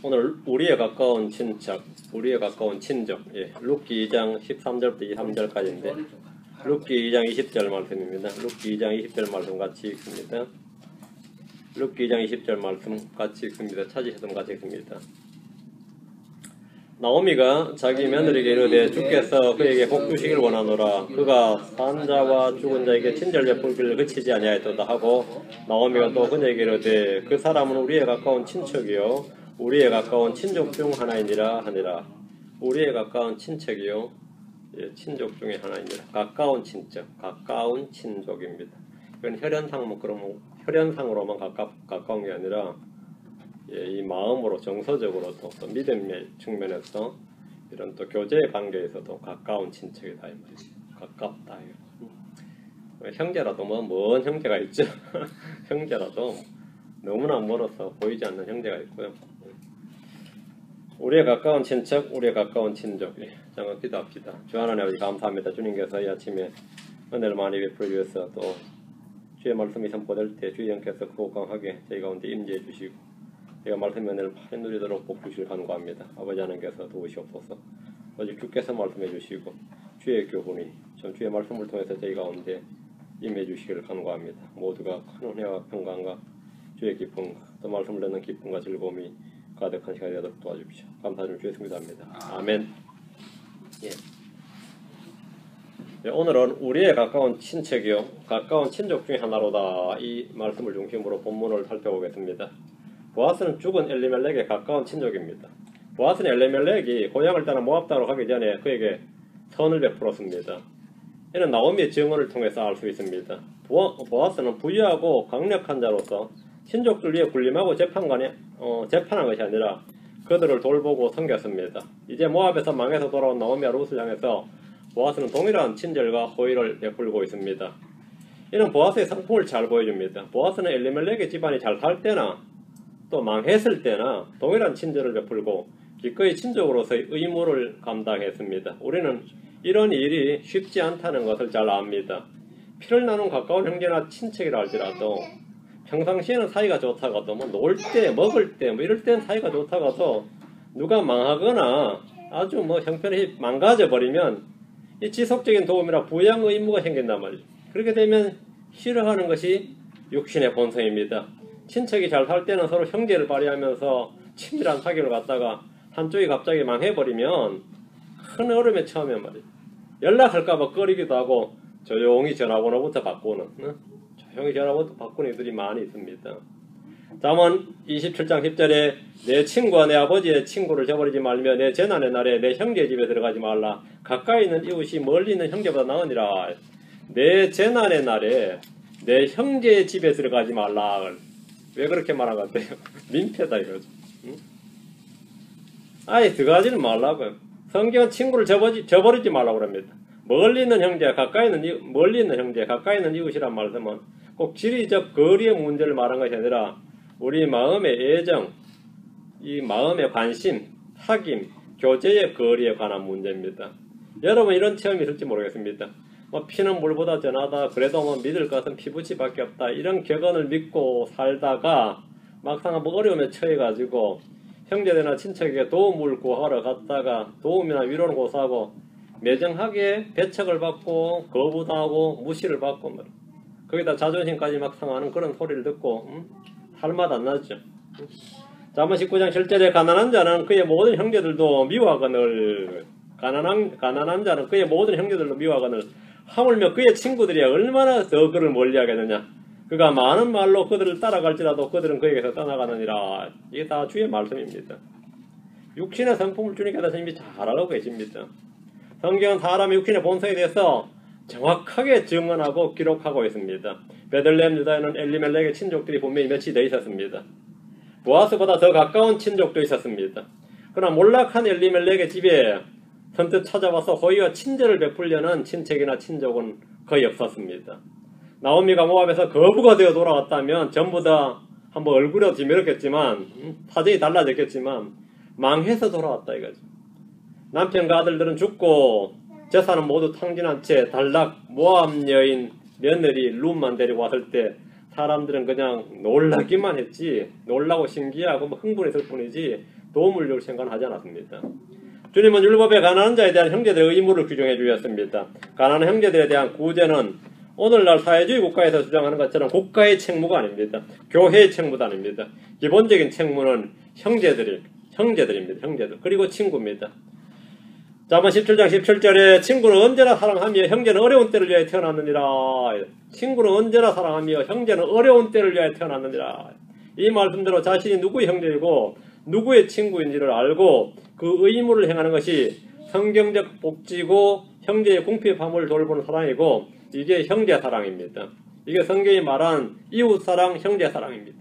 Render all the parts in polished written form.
오늘 우리에 가까운 친척, 우리에 가까운 친족, 룻기 2장 13절부터 23절까지인데 룻기 2장 20절 말씀입니다. 룻기 2장 20절 말씀 같이 읽습니다. 룻기 2장 20절 말씀 같이 읽습니다. 찾으셨으면 같이 읽습니다. 나오미가 자기 며느리에게 이르되 주께서 그에게 복 주시길 원하노라. 그가 산 자와 죽은 자에게 친절 베풀기를 그치지 아니하였도다 하고 나오미가 또 그녀에게 이르되 그 사람은 우리에 가까운 친척이요 우리에 가까운 친족 중 하나이니라 하니라. 우리에 가까운 친척이요 친족 중에 하나이니라. 가까운 친척, 가까운 친족입니다. 이건 혈연상으로만 가까운 게 아니라 이 마음으로 정서적으로 또 믿음의 측면에서 이런 또 교제의 관계에서도 가까운 친척이다 이 말이죠. 가깝다. 형제라도 먼 형제가 있죠. 형제라도 너무나 멀어서 보이지 않는 형제가 있고요. 우리의 가까운 친척, 우리의 가까운 친족. 잠깐 기도합시다. 주 하나님 아버지 감사합니다. 주님께서 이 아침에 은혜를 많이 베풀어 주셔서 또 주의 말씀이 선포될 때 주의 영께서 거룩하게 저희 가운데 임재해 주시고 제가 말씀 은혜를 많이 누리도록 복 주시길 간구합니다. 아버지 하나님께서 도우시옵소서. 오직 주께서 말씀해 주시고 주의 교훈이 전 주의 말씀을 통해서 저희 가운데 임해 주시기를 간구합니다. 모두가 큰 은혜와 평강과 주의 기쁨과 또 말씀을 듣는 기쁨과 즐거움이 가득한 시간이 되도록 도와주십시오. 감사드리며 주의 승리합니다. 아멘. 오늘은 우리의 가까운 친척이요 가까운 친족 중에 하나로다 이 말씀을 중심으로 본문을 살펴보겠습니다. 보아스는 죽은 엘리멜렉의 가까운 친족입니다. 보아스는 엘리멜렉이 고향을 떠나 모압 땅으로 가기 전에 그에게 선을 베풀었습니다. 이는 나오미의 증언을 통해서 알 수 있습니다. 보아스는 부유하고 강력한 자로서 친족들 위에 군림하고 재판한 것이 아니라 그들을 돌보고 섬겼습니다. 이제 모압에서 망해서 돌아온 나오미와 룻을 향해서 보아스는 동일한 친절과 호의를 베풀고 있습니다. 이는 보아스의 성품을 잘 보여줍니다. 보아스는 엘리멜렉의 집안이 잘 살 때나 또 망했을 때나 동일한 친절을 베풀고 기꺼이 친족으로서의 의무를 감당했습니다. 우리는 이런 일이 쉽지 않다는 것을 잘 압니다. 피를 나눈 가까운 형제나 친척이라 할지라도 평상시에는 사이가 좋다가도 놀 때, 먹을 때 이럴 때는 사이가 좋다가도 누가 망하거나 아주 형편이 망가져 버리면 이 지속적인 도움이나 부양 의무가 생긴단 말이죠. 그렇게 되면 싫어하는 것이 육신의 본성입니다. 친척이 잘 살 때는 서로 형제를 발휘하면서 친밀한 사귑을 갖다가 한쪽이 갑자기 망해버리면 큰 어려움에 처하면 말이죠. 연락할까봐 꺼리기도 하고 조용히 전화번호부터 바꾸는 조용히 전화번호부터 바꾸는 이들이 많이 있습니다. 잠언 27장 10절에 내 친구와 내 아버지의 친구를 저버리지 말며 내 재난의 날에 내 형제 집에 들어가지 말라. 가까이 있는 이웃이 멀리 있는 형제보다 나으니라. 내 재난의 날에 내 형제의 집에 들어가지 말라. 왜 그렇게 말한 것 같아요? 민폐다 이거죠. 아예 들어가지는 말라고요. 성경은 친구를 저버리지 말라고 합니다. 멀리 있는 형제, 가까이 있는 멀리 있는 형제, 가까이 있는 이웃이란 말씀은 꼭 지리적 거리의 문제를 말한 것이 아니라 우리 마음의 애정, 이 마음의 관심, 사귐, 교제의 거리에 관한 문제입니다. 여러분 이런 체험이 있을지 모르겠습니다. 피는 물보다 전하다. 그래도 믿을 것은 피부치밖에 없다. 이런 격언을 믿고 살다가 막상 어려움에 처해가지고 형제들이나 친척에게 도움을 구하러 갔다가 도움이나 위로를 고사하고 매정하게 배척을 받고 거부당하고 무시를 받고 거기다 자존심까지 막 상하는 그런 소리를 듣고 할 맛 안 나죠. 잠언 19장 7절에 가난한 자는 그의 모든 형제들도 미워하거늘 가난한 자는 그의 모든 형제들도 미워하거늘 하물며 그의 친구들이 얼마나 더 그를 멀리하겠느냐. 그가 많은 말로 그들을 따라갈지라도 그들은 그에게서 떠나가느니라. 이게 다 주의 말씀입니다. 육신의 성품을 주님께서 선생님이 잘 알고 계십니다. 성경은 사람의 육신의 본성에 대해서 정확하게 증언하고 기록하고 있습니다. 베들레헴 유다에는 엘리멜렉의 친족들이 분명히 몇이 더 있었습니다. 보아스보다 더 가까운 친족도 있었습니다. 그러나 몰락한 엘리멜렉의 집에 선뜻 찾아와서 호의와 친절을 베풀려는 친척이나 친족은 거의 없었습니다. 나오미가 모압에서 거부가 되어 돌아왔다면 전부 다 한번 얼굴에 지메렸겠지만 사정이 달라졌겠지만 망해서 돌아왔다 이거죠. 남편과 아들들은 죽고 재산은 모두 탕진한 채 단락 모압 여인 며느리 룻만 데리고 왔을 때 사람들은 그냥 놀라기만 했지 놀라고 신기하고 흥분했을 뿐이지 도움을 줄 생각은 하지 않았습니다. 주님은 율법에 가난한 자에 대한 형제들의 의무를 규정해 주셨습니다. 가난한 형제들에 대한 구제는 오늘날 사회주의 국가에서 주장하는 것처럼 국가의 책무가 아닙니다. 교회의 책무도 아닙니다. 기본적인 책무는 형제들입니다. 형제들. 그리고 친구입니다. 잠언 17장 17절에 친구는 언제나 사랑하며 형제는 어려운 때를 위하여 태어났느니라. 친구는 언제나 사랑하며 형제는 어려운 때를 위하여 태어났느니라. 이 말씀대로 자신이 누구의 형제이고 누구의 친구인지를 알고 그 의무를 행하는 것이 성경적 복지고 형제의 궁핍함을 돌보는 사랑이고 이게 형제 사랑입니다. 이게 성경이 말한 이웃 사랑, 형제 사랑입니다.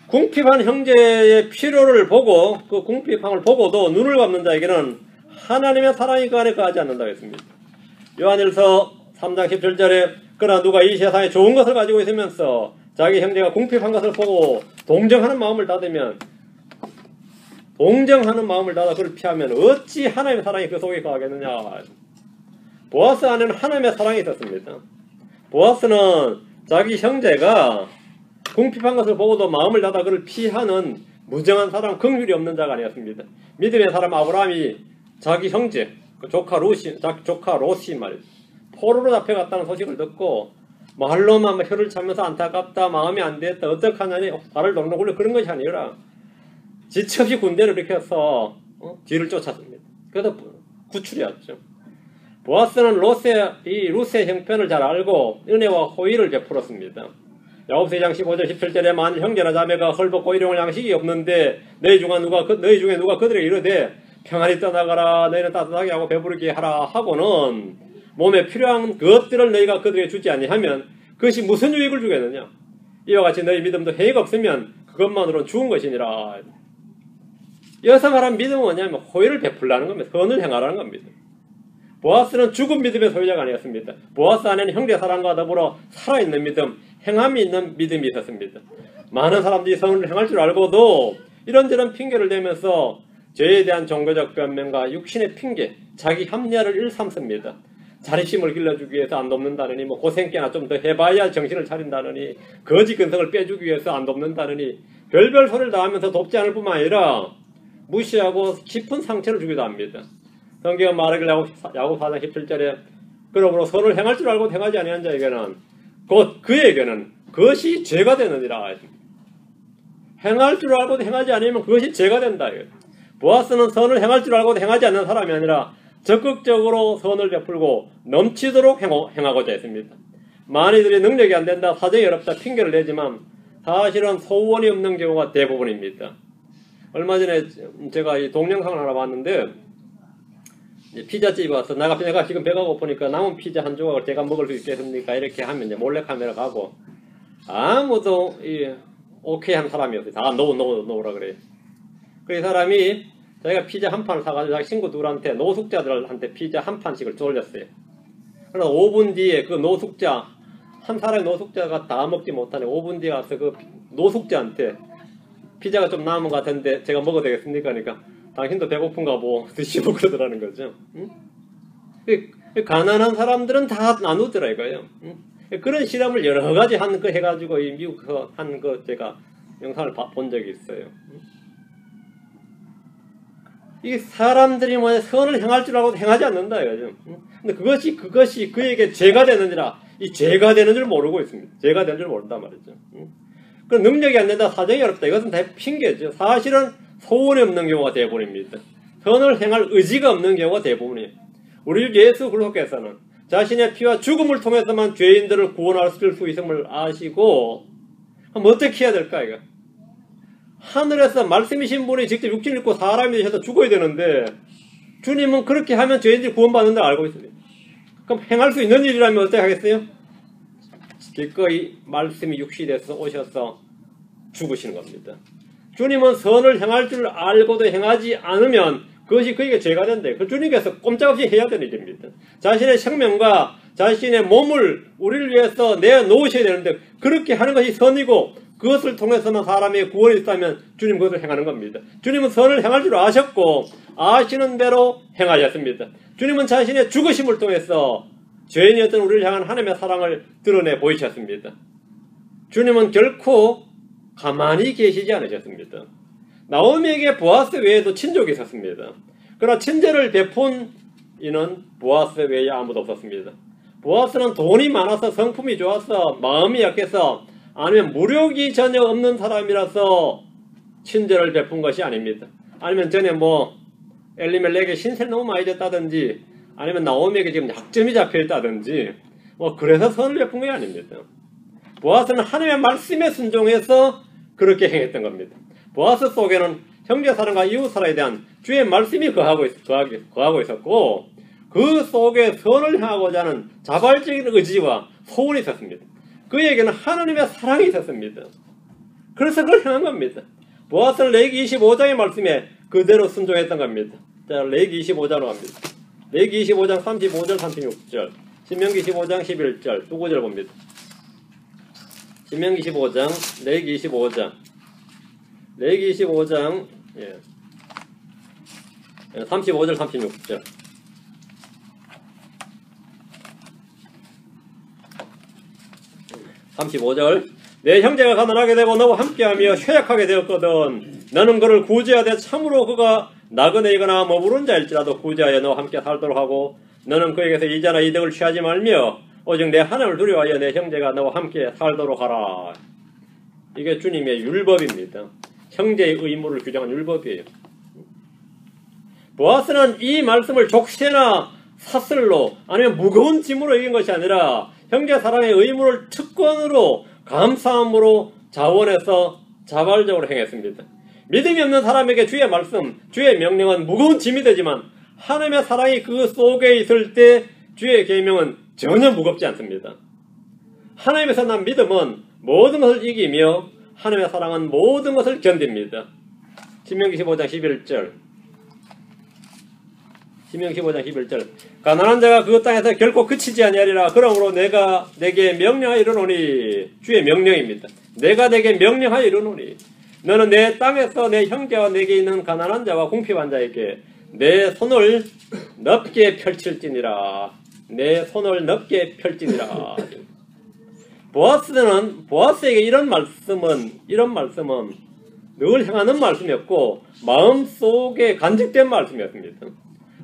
궁핍한 형제의 필요를 보고 그 궁핍함을 보고도 눈을 감는 자에게는 하나님의 사랑이 그 안에 거하지 않는다고 했습니다. 요한일서 3장 17절에 그러나 누가 이 세상에 좋은 것을 가지고 있으면서 자기 형제가 궁핍한 것을 보고 동정하는 마음을 닫아 그를 피하면 어찌 하나님의 사랑이 그 속에 거하겠느냐. 보아스 안에는 하나님의 사랑이 있었습니다. 보아스는 자기 형제가 궁핍한 것을 보고도 마음을 닫아 그를 피하는 무정한 사람, 긍휼이 없는 자가 아니었습니다. 믿음의 사람 아브라함이 자기 형제, 조카 롯이 말이죠. 포로로 잡혀갔다는 소식을 듣고 말로만 혀를 차면서 안타깝다, 마음이 안 됐다, 어떡하냐니 발을 동동 굴려 그런 것이 아니라 지체 없이 군대를 일으켜서 뒤를 쫓았습니다. 그래서 구출이 왔죠. 보아스는 룻의 형편을 잘 알고 은혜와 호의를 베풀었습니다. 야고보서 2장 15절 17절에 만일 형제나 자매가 헐벗고 일용할 양식이 없는데 너희 중에 누가 그들에게 이르되 평안히 떠나가라, 너희는 따뜻하게 하고 배부르게 하라 하고는 몸에 필요한 것들을 너희가 그들에게 주지 아니하면 그것이 무슨 유익을 주겠느냐. 이와 같이 너희 믿음도 해이가 없으면 그것만으로는 죽은 것이니라. 여기서 말하는 믿음은 뭐냐면 호의를 베풀라는 겁니다. 선을 행하라는 겁니다. 보아스는 죽은 믿음의 소유자가 아니었습니다. 보아스 안에는 형제 사랑과 더불어 살아있는 믿음, 행함이 있는 믿음이 있었습니다. 많은 사람들이 선을 행할 줄 알고도 이런저런 핑계를 대면서 죄에 대한 종교적 변명과 육신의 핑계, 자기 합리화를 일삼습니다. 자립심을 길러주기 위해서 안 돕는다느니, 고생깨나 좀 더 해봐야 정신을 차린다느니, 거짓 근성을 빼주기 위해서 안 돕는다느니, 별별 소리를 다 하면서 돕지 않을 뿐만 아니라 무시하고 깊은 상처를 주기도 합니다. 성경은 말하길 야고보 4장 17절에 그러므로 선을 행할 줄 알고 행하지 아니한 자에게는 곧 그에게는 그것이 죄가 되느니라. 행할 줄 알고 행하지 않으면 그것이 죄가 된다. 보아스는 선을 행할 줄 알고 행하지 않는 사람이 아니라 적극적으로 선을 베풀고 넘치도록 행하고자 했습니다. 많이들이 능력이 안 된다, 사정이 어렵다 핑계를 내지만 사실은 소원이 없는 경우가 대부분입니다. 얼마 전에 제가 이 동영상을 하나 봤는데 피자집에 와서 내가 지금 배가 고프니까 남은 피자 한 조각을 제가 먹을 수 있겠습니까? 이렇게 하면 이제 몰래카메라 가고 아무도 오케이 한 사람이 없어요. 다 놓으라 그래요. 그 사람이 자기가 피자 한 판을 사가지고 자기 친구들한테 노숙자들한테 피자 한 판씩을 돌렸어요. 그러나 5분 뒤에 그 노숙자 한 사람의 노숙자가 다 먹지 못하네. 5분 뒤에 가서 그 노숙자한테 피자가 좀 남은 것 같은데 제가 먹어도 되겠습니까? 그러니까 당신도 배고픈가 뭐 드시고 그러더라는 거죠. 응? 가난한 사람들은 다 나누더라 이거예요. 응? 그런 실험을 여러 가지 해가지고 미국에서 한 거 제가 영상을 본 적이 있어요. 응? 이 사람들이 선을 행할 줄 알고 행하지 않는다 이거죠. 응? 근데 그것이 그에게 죄가 되느니라. 이 죄가 되는 줄 모르고 있습니다. 죄가 되는 줄 모른단 말이죠. 응? 그 능력이 안 된다, 사정이 어렵다. 이것은 다 핑계죠. 사실은 소원이 없는 경우가 대부분입니다. 선을 행할 의지가 없는 경우가 대부분이에요. 우리 예수 그리스도께서는 자신의 피와 죽음을 통해서만 죄인들을 구원할 수 있음을 아시고 그럼 어떻게 해야 될까 이거? 하늘에서 말씀이신 분이 직접 육신 입고 사람이 되셔서 죽어야 되는데 주님은 그렇게 하면 죄인들이 구원받는 걸 알고 있습니다. 그럼 행할 수 있는 일이라면 어떻게 하겠어요? 기꺼이 말씀이 육신이 돼서 오셔서 죽으시는 겁니다. 주님은 선을 행할 줄 알고도 행하지 않으면 그것이 그에게 죄가 된대. 그 주님께서 꼼짝없이 해야 되는 일입니다. 자신의 생명과 자신의 몸을 우리를 위해서 내놓으셔야 되는데 그렇게 하는 것이 선이고 그것을 통해서만 사람의 구원이 있다면 주님 그것을 행하는 겁니다. 주님은 선을 행할 줄 아셨고 아시는 대로 행하셨습니다. 주님은 자신의 죽으심을 통해서 죄인이었던 우리를 향한 하나님의 사랑을 드러내 보이셨습니다. 주님은 결코 가만히 계시지 않으셨습니다. 나오미에게 보아스 외에도 친족이 있었습니다. 그러나 친절을 베푼 이는 보아스 외에 아무도 없었습니다. 보아스는 돈이 많아서 성품이 좋아서 마음이 약해서 아니면 무력이 전혀 없는 사람이라서 친절을 베푼 것이 아닙니다. 아니면 전에 엘리멜렉의 신세를 너무 많이 졌다든지 아니면 나오미에게 지금 약점이 잡혀있다든지 그래서 선을 베푼 게 아닙니다. 보아스는 하나님의 말씀에 순종해서 그렇게 행했던 겁니다. 보아스 속에는 형제사랑과 이웃사랑에 대한 주의 말씀이 거하고 있었고 그 속에 선을 향하고자 하는 자발적인 의지와 소원이 있었습니다. 그에게는 하나님의 사랑이 있었습니다. 그래서 그걸 향한 겁니다. 보아스는 레위기 25장의 말씀에 그대로 순종했던 겁니다. 자, 레위기 25장으로 갑니다. 레위기 25장 35절 36절 신명기 15장 11절 두 구절 봅니다. 신명기 15장 레위기 25장 레위기 25장 35절 36절 35절 내 형제가 가난하게 되고 너와 함께하며 쇠약하게 되었거든 너는 그를 구제하되 참으로 그가 나그네이거나 머무른 자일지라도 구제하여 너와 함께 살도록 하고 너는 그에게서 이자나 이득을 취하지 말며 오직 내 하나님을 두려워하여 내 형제가 너와 함께 살도록 하라. 이게 주님의 율법입니다. 형제의 의무를 규정한 율법이에요. 보아스는 이 말씀을 족쇄나 사슬로 아니면 무거운 짐으로 이긴 것이 아니라 형제 사랑의 의무를 특권으로 감사함으로 자원해서 자발적으로 행했습니다. 믿음이 없는 사람에게 주의 말씀, 주의 명령은 무거운 짐이 되지만 하나님의 사랑이 그 속에 있을 때 주의 계명은 전혀 무겁지 않습니다. 하나님에서 난 믿음은 모든 것을 이기며 하나님의 사랑은 모든 것을 견딥니다. 신명기 15장 11절 신명기 15장 11절 가난한 자가 그 땅에서 결코 그치지 아니하리라. 그러므로 내가 내게 명령하여 이르노니 주의 명령입니다. 내가 내게 명령하여 이르노니 너는 내 땅에서 내 형제와 내게 있는 가난한 자와 궁핍한 자에게 내 손을 넓게 펼칠지니라. 내 손을 넓게 펼지니라. 보아스에게 이런 말씀은 늘 향하는 말씀이었고 마음속에 간직된 말씀이었습니다.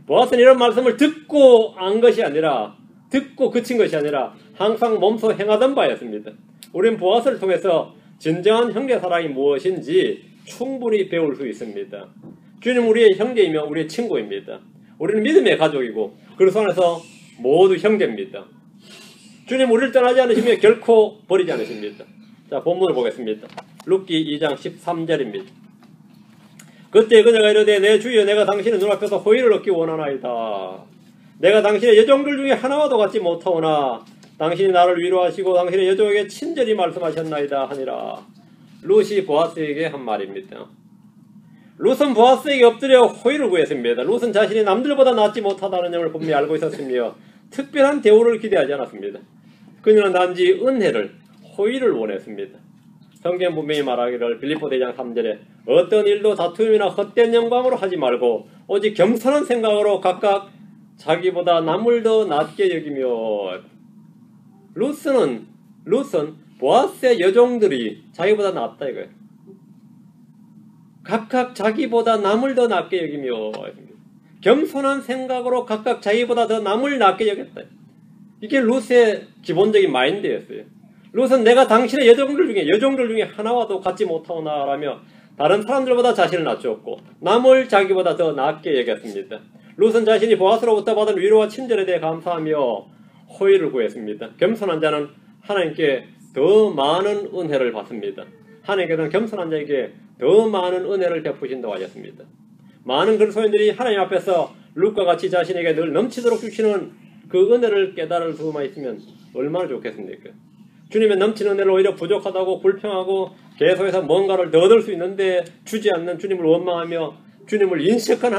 보아스는 이런 말씀을 듣고 안 것이 아니라 듣고 그친 것이 아니라 항상 몸소 행하던 바였습니다. 우리는 보아스를 통해서 진정한 형제사랑이 무엇인지 충분히 배울 수 있습니다. 주님 우리의 형제이며 우리의 친구입니다. 우리는 믿음의 가족이고 그리스도 안에서 모두 형제입니다. 주님 우리를 떠나지 않으시며 결코 버리지 않으십니다. 자, 본문을 보겠습니다. 룻기 2장 13절입니다. 그때 그녀가 이르되 내 주여 내가 당신의 눈앞에서 호의를 얻기 원하나이다. 내가 당신의 여종들 중에 하나와도 같지 못하오나 당신이 나를 위로하시고 당신의 여종에게 친절히 말씀하셨나이다 하니라. 룻이 보아스에게 한 말입니다. 룻은 보아스에게 엎드려 호의를 구했습니다. 룻은 자신이 남들보다 낫지 못하다는 점을 분명히 알고 있었으며 특별한 대우를 기대하지 않았습니다. 그녀는 단지 은혜를, 호의를 원했습니다. 성경 분명히 말하기를 빌립보 대장 3절에 어떤 일도 다툼이나 헛된 영광으로 하지 말고 오직 겸손한 생각으로 각각 자기보다 남을 더 낮게 여기며 룻은 보아스의 여종들이 자기보다 낫다 이거예요. 각각 자기보다 남을 더 낮게 여기며 겸손한 생각으로 각각 자기보다 더 남을 낮게 여겼다. 이게 룻의 기본적인 마인드였어요. 룻은 내가 당신의 여종들 중에 하나와도 같지 못하오나 라며 다른 사람들보다 자신을 낮추었고 남을 자기보다 더 낮게 여겼습니다. 룻은 자신이 보아스로부터 받은 위로와 친절에 대해 감사하며 호의를 구했습니다. 겸손한 자는 하나님께 더 많은 은혜를 받습니다. 하나님께서는 겸손한 자에게 더 많은 은혜를 베푸신다고 하셨습니다. 많은 그리스도인들이 하나님 앞에서 룻과 같이 자신에게 늘 넘치도록 주시는 그 은혜를 깨달을 수만 있으면 얼마나 좋겠습니까? 주님의 넘치는 은혜를 오히려 부족하다고 불평하고 계속해서 뭔가를 더 얻을 수 있는데 주지 않는 주님을 원망하며 주님을 인색한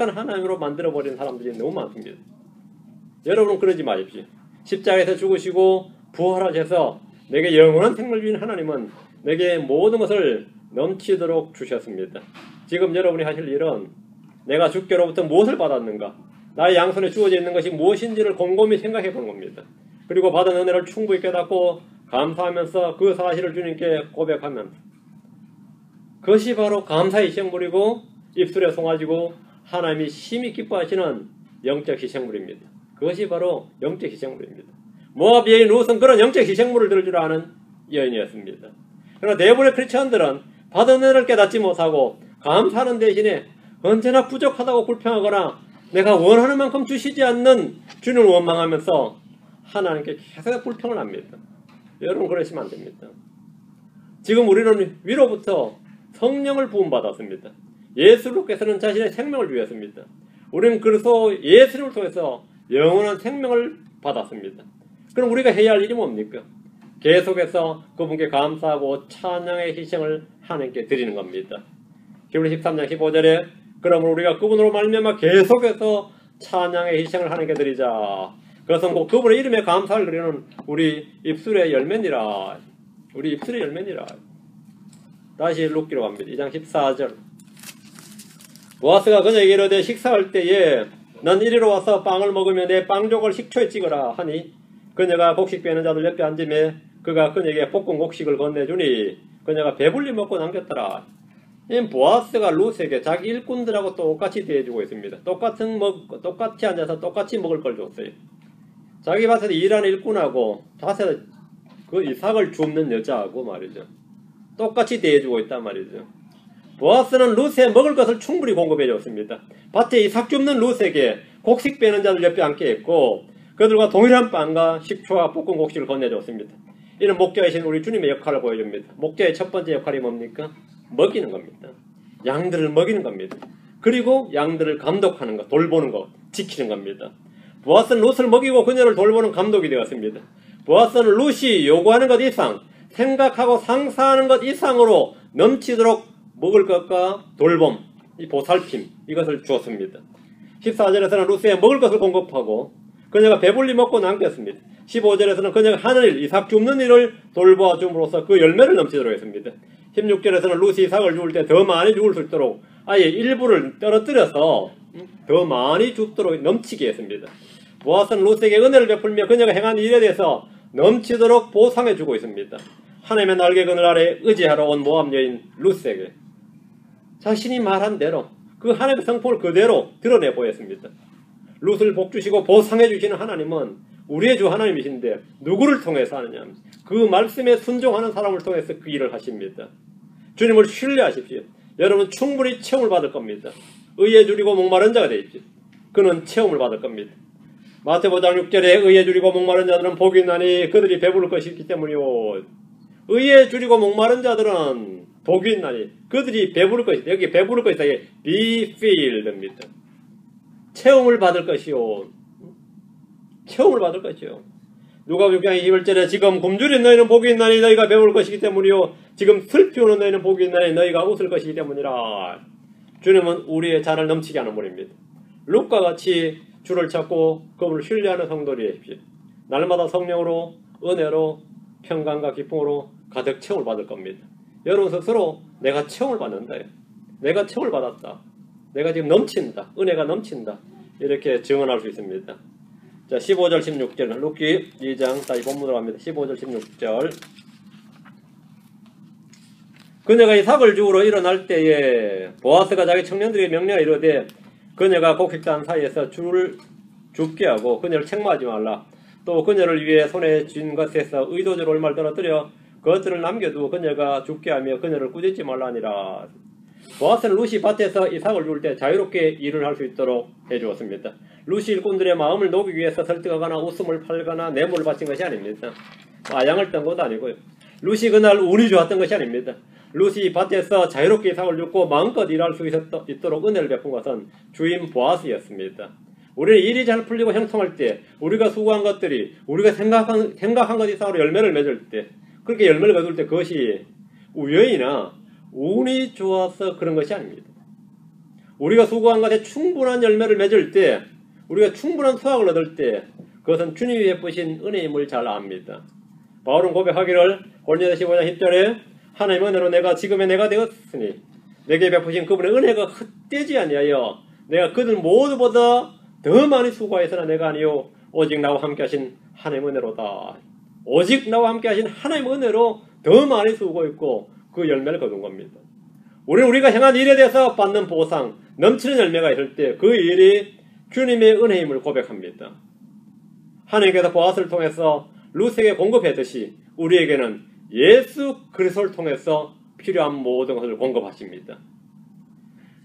하나님으로 만들어버린 사람들이 너무 많습니다. 여러분은 그러지 마십시오. 십자가에서 죽으시고 부활하셔서 내게 영원한 생명을 주신 하나님은 내게 모든 것을 넘치도록 주셨습니다. 지금 여러분이 하실 일은 내가 주께로부터 무엇을 받았는가, 나의 양손에 주어져 있는 것이 무엇인지를 곰곰이 생각해 보는 겁니다. 그리고 받은 은혜를 충분히 깨닫고 감사하면서 그 사실을 주님께 고백하면서 그것이 바로 감사의 희생물이고 입술에 송아지고 하나님이 심히 기뻐하시는 영적 희생물입니다. 그것이 바로 영적 희생물입니다. 모압 여인 룻은 그런 영적 희생물을 들을 줄 아는 여인이었습니다. 그러나 대부분의 크리스천들은 받은 은혜를 깨닫지 못하고 감사하는 대신에 언제나 부족하다고 불평하거나 내가 원하는 만큼 주시지 않는 주님을 원망하면서 하나님께 계속 불평을 합니다. 여러분 그러시면 안 됩니다. 지금 우리는 위로부터 성령을 부음받았습니다. 예수님께서는 자신의 생명을 주셨습니다. 우리는 그래서 예수님을 통해서 영원한 생명을 받았습니다. 그럼 우리가 해야 할 일이 뭡니까? 계속해서 그분께 감사하고 찬양의 희생을 하나님께 드리는 겁니다. 히브리 13장 15절에 그러므로 우리가 그분으로 말미암아 계속해서 찬양의 희생을 하나님께 드리자. 그것은 곧 그분의 이름에 감사를 드리는 우리 입술의 열매니라. 우리 입술의 열매니라. 다시 룻기로 갑니다. 2장 14절. 보아스가 그녀에게 이르되 식사할 때에 넌 이리로 와서 빵을 먹으며 내 빵족을 식초에 찍으라 하니 그녀가 곡식 빼는 자들 옆에 앉으매 그가 그녀에게 볶은 곡식을 건네주니 그녀가 배불리 먹고 남겼더라. 이 보아스가 룻에게 자기 일꾼들하고 똑같이 대해주고 있습니다. 똑같이 앉아서 똑같이 먹을 걸 줬어요. 자기 밭에서 일하는 일꾼하고 밭에서 그 이삭을 줍는 여자하고 말이죠. 똑같이 대해주고 있단 말이죠. 보아스는 룻에 먹을 것을 충분히 공급해 줬습니다. 밭에 이삭 줍는 룻에게 곡식 빼는 자들 옆에 앉게 했고 그들과 동일한 빵과 식초와 볶은 곡식을 건네줬습니다. 이는 목자이신 우리 주님의 역할을 보여줍니다. 목자의 첫 번째 역할이 뭡니까? 먹이는 겁니다. 양들을 먹이는 겁니다. 그리고 양들을 감독하는 것, 돌보는 것, 지키는 겁니다. 보아스는 룻을 먹이고 그녀를 돌보는 감독이 되었습니다. 보아스는 룻이 요구하는 것 이상, 생각하고 상상하는 것 이상으로 넘치도록 먹을 것과 돌봄, 이 보살핌, 이것을 주었습니다. 14절에서는 룻에 먹을 것을 공급하고 그녀가 배불리 먹고 남겼습니다. 15절에서는 그녀가 하는 일, 이삭 줍는 일을 돌보아 줌으로써 그 열매를 넘치도록 했습니다. 16절에서는 룻이 이삭을 주울 때 더 많이 주울 수 있도록 아예 일부를 떨어뜨려서 더 많이 줍도록 넘치게 했습니다. 보아스는 룻에게 은혜를 베풀며 그녀가 행한 일에 대해서 넘치도록 보상해 주고 있습니다. 하나님의 날개 그늘 아래 의지하러 온 모압 여인 룻에게 자신이 말한 대로 그 하나님의 성품을 그대로 드러내 보였습니다. 룻을 복주시고 보상해 주시는 하나님은 우리의 주 하나님이신데 누구를 통해서 하느냐? 그 말씀에 순종하는 사람을 통해서 그 일을 하십니다. 주님을 신뢰하십시오. 여러분 충분히 체험을 받을 겁니다. 의에 줄이고 목마른 자가 되십시오. 그는 체험을 받을 겁니다. 마태복음 6절에 의에 줄이고 목마른 자들은 복이 있나니 그들이 배부를 것이기 때문이요. 의에 줄이고 목마른 자들은 복이 있나니 그들이 배부를 것이다. 여기 배부를 것이다. be filled입니다. 체험을 받을 것이요. 체험을 받을 것이요. 누가복음 6장 21절에 지금 굶주린 너희는 복이 있나니 너희가 배울 것이기 때문이요. 지금 슬피 우는 너희는 복이 있나니 너희가 웃을 것이기 때문이라. 주님은 우리의 잔을 넘치게 하는 분입니다. 룻과 같이 주를 찾고 그분을 신뢰하는 성도들이 되십시오. 날마다 성령으로 은혜로 평강과 기쁨으로 가득 체험을 받을 겁니다. 여러분 스스로 내가 체험을 받는다. 내가 체험을 받았다. 내가 지금 넘친다. 은혜가 넘친다. 이렇게 증언할 수 있습니다. 자, 15절 16절 룻기 2장 다시 본문으로 갑니다. 15절 16절 그녀가 이삭을 주우러 일어날 때에 보아스가 자기 청년들에게 명령하여 이르되 그녀가 곡식단 사이에서 줄을 줍게 하고 그녀를 책망하지 말라. 또 그녀를 위해 손에 쥔 것에서 의도적으로 얼마를 떨어뜨려 그것들을 남겨두고 그녀가 죽게 하며 그녀를 꾸짖지 말라니라. 보아스는 룻이 밭에서 이삭을 주울 때 자유롭게 일을 할 수 있도록 해주었습니다. 룻이 일꾼들의 마음을 녹이기 위해서 설득하거나 웃음을 팔거나 뇌물을 바친 것이 아닙니다. 아양을 떤 것도 아니고요. 룻이 그날 운이 좋았던 것이 아닙니다. 룻이 밭에서 자유롭게 이삭을 줍고 마음껏 일할 수 있도록 은혜를 베푼 것은 주인 보아스였습니다. 우리는 일이 잘 풀리고 형통할 때 우리가 수고한 것들이 우리가 생각한 것 이상으로 열매를 맺을 때 그렇게 열매를 거둘 때 그것이 우연이나 운이 좋아서 그런 것이 아닙니다. 우리가 수고한 것에 충분한 열매를 맺을 때 우리가 충분한 수확을 얻을 때 그것은 주님이 베푸신 은혜임을 잘 압니다. 바울은 고백하기를 고린도서 15장 10절에 하나님의 은혜로 내가 지금의 내가 되었으니 내게 베푸신 그분의 은혜가 헛되지 아니하여 내가 그들 모두보다 더 많이 수고하였으나 내가 아니요 오직 나와 함께 하신 하나님의 은혜로다. 오직 나와 함께 하신 하나님의 은혜로 더 많이 쓰고 있고 그 열매를 거둔 겁니다. 우리가 행한 일에 대해서 받는 보상, 넘치는 열매가 있을 때 그 일이 주님의 은혜임을 고백합니다. 하나님께서 보아스를 통해서 룻에게 공급했듯이 우리에게는 예수 그리스도를 통해서 필요한 모든 것을 공급하십니다.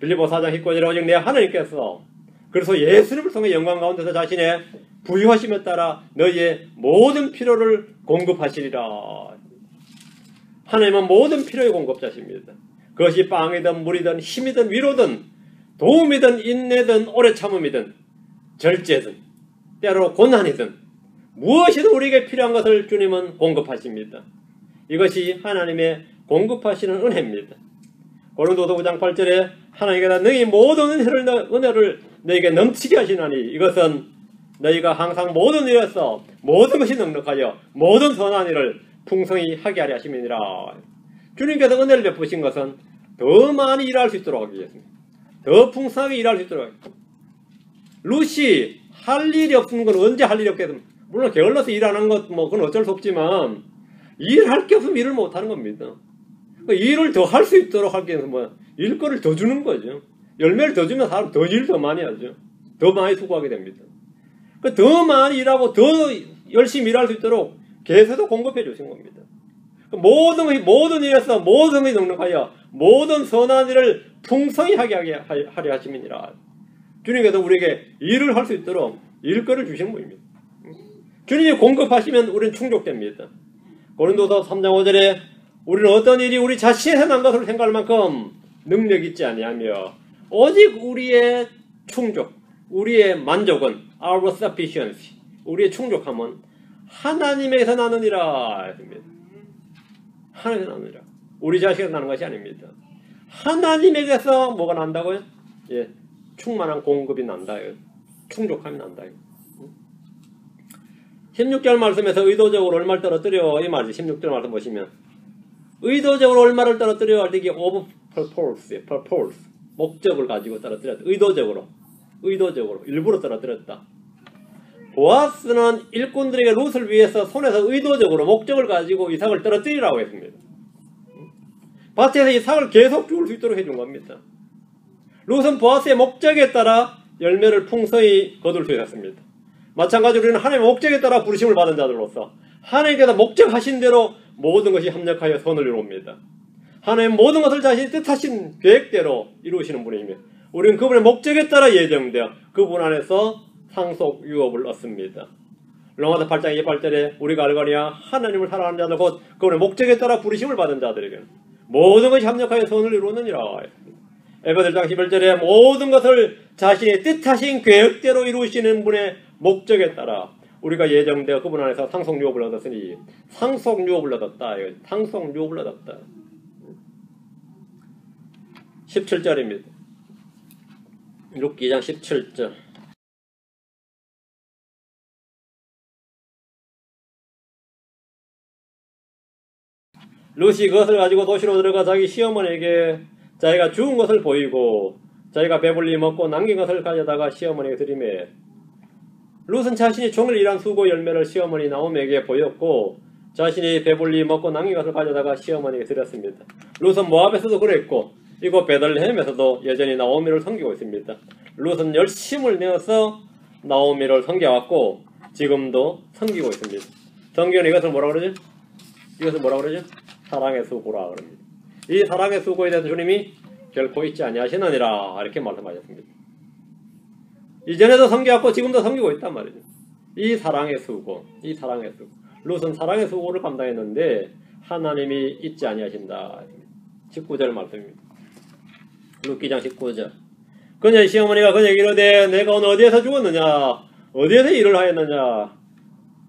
빌립보 4장 19절에 오직 내 하나님께서 그래서 예수님을 통해 영광 가운데서 자신의 부유하심에 따라 너희의 모든 필요를 공급하시리라. 하나님은 모든 필요의 공급자십니다. 그것이 빵이든 물이든 힘이든 위로든 도움이든 인내든 오래 참음이든 절제든 때로 고난이든 무엇이든 우리에게 필요한 것을 주님은 공급하십니다. 이것이 하나님의 공급하시는 은혜입니다. 고린도서 9장 8절에 하나님께서 너희 모든 은혜를 너희에게 넘치게 하시나니 이것은 너희가 항상 모든 일에서 모든 것이 넉넉하여 모든 선한 일을 풍성히 하게 하려 하심이니라. 주님께서 은혜를 베푸신 것은 더 많이 일할 수 있도록 하기 위해서입니다. 더 풍성하게 일할 수 있도록 하기 위해서. 룻이 할 일이 없는 건 언제 할 일이 없겠습니까? 물론 게을러서 일하는 것 그건 어쩔 수 없지만 일할 게 없으면 일을 못하는 겁니다. 일을 더 할 수 있도록 하기 위해서 일거리를 더 주는 거죠. 열매를 더 주면 사람 더 일 더 많이 하죠. 더 많이 수고하게 됩니다. 더 많이 일하고 더 열심히 일할 수 있도록 계속 공급해 주신 겁니다. 모든 일에서 모든 것이 넉넉하여 모든 선한 일을 풍성히 하게 하려 하심이니라. 주님께서 우리에게 일을 할 수 있도록 일거리를 주시는 분입니다. 주님이 공급하시면 우리는 충족됩니다. 고린도서 3장 5절에 우리는 어떤 일이 우리 자신에서 난 것을 생각할 만큼 능력 있지 아니하며 오직 우리의 충족, 우리의 만족은 our sufficiency, 우리의 충족함은 하나님에게서 나느니라 했습니다. 하나님에게서 나느니라. 우리 자신에서 나는 것이 아닙니다. 하나님에게서 뭐가 난다고요? 예, 충만한 공급이 난다요. 충족함이 난다요. 16절 말씀에서 의도적으로 얼마를 떨어뜨려 이 말이지. 16절 말씀 보시면 의도적으로 얼마를 떨어뜨려 할 때 이게 of purpose, 목적을 가지고 떨어뜨렸다. 의도적으로 일부러 떨어뜨렸다. 보아스는 일꾼들에게 룻을 위해서 손에서 의도적으로 목적을 가지고 이삭을 떨어뜨리라고 했습니다. 밭에서 이삭을 계속 죽을 수 있도록 해준 겁니다. 룻은 보아스의 목적에 따라 열매를 풍성히 거둘 수 있었습니다. 마찬가지로 우리는 하나님의 목적에 따라 부르심을 받은 자들로서 하나님께서 목적하신 대로 모든 것이 합력하여 선을 이루옵니다. 하나님 모든 것을 자신이 뜻하신 계획대로 이루시는 분이며 우리는 그분의 목적에 따라 예정되어 그분 안에서 상속 유업을 얻습니다. 로마서 8장 28절에 우리가 알거니와 하나님을 사랑하는 자들 곧 그분의 목적에 따라 부르심을 받은 자들에게는 모든 것이 합력하여 선을 이루느니라. 에베소서 1장 11절에 모든 것을 자신의 뜻하신 계획대로 이루시는 분의 목적에 따라 우리가 예정되어 그분 안에서 상속유업을 얻었으니 상속유업을 얻었다. 상속유업을 얻었다. 17절입니다. 룻기 2장 17절. 룻이 그것을 가지고 도시로 들어가 자기 시어머니에게 자기가 죽은 것을 보이고 자기가 배불리 먹고 남긴 것을 가져다가 시어머니에게 드리매 룻은 자신이 종일 일한 수고 열매를 시어머니 나오미에게 보였고 자신이 배불리 먹고 남긴 것을 가져다가 시어머니에게 드렸습니다. 룻은 모압에서도 그랬고 이곳 베들레헴에서도 여전히 나오미를 섬기고 있습니다. 룻은 열심을 내어서 나오미를 섬겨왔고 지금도 섬기고 있습니다. 성경은 이것을 뭐라 그러죠? 이것을 뭐라 그러죠? 사랑의 수고라 그럽니다. 이 사랑의 수고에 대해서 주님이 결코 잊지 아니하시느니라 이렇게 말씀하셨습니다. 이전에도 섬겨왔고 지금도 섬기고 있단 말이죠. 이 사랑의 수고, 이 사랑의 수고. 룻은 사랑의 수고를 감당했는데 하나님이 잊지 아니하신다. 19절 말씀입니다. 룻기장 19절. 그녀의 시어머니가 그녀에게 이르되 내가 오늘 어디에서 죽었느냐? 어디에서 일을 하였느냐?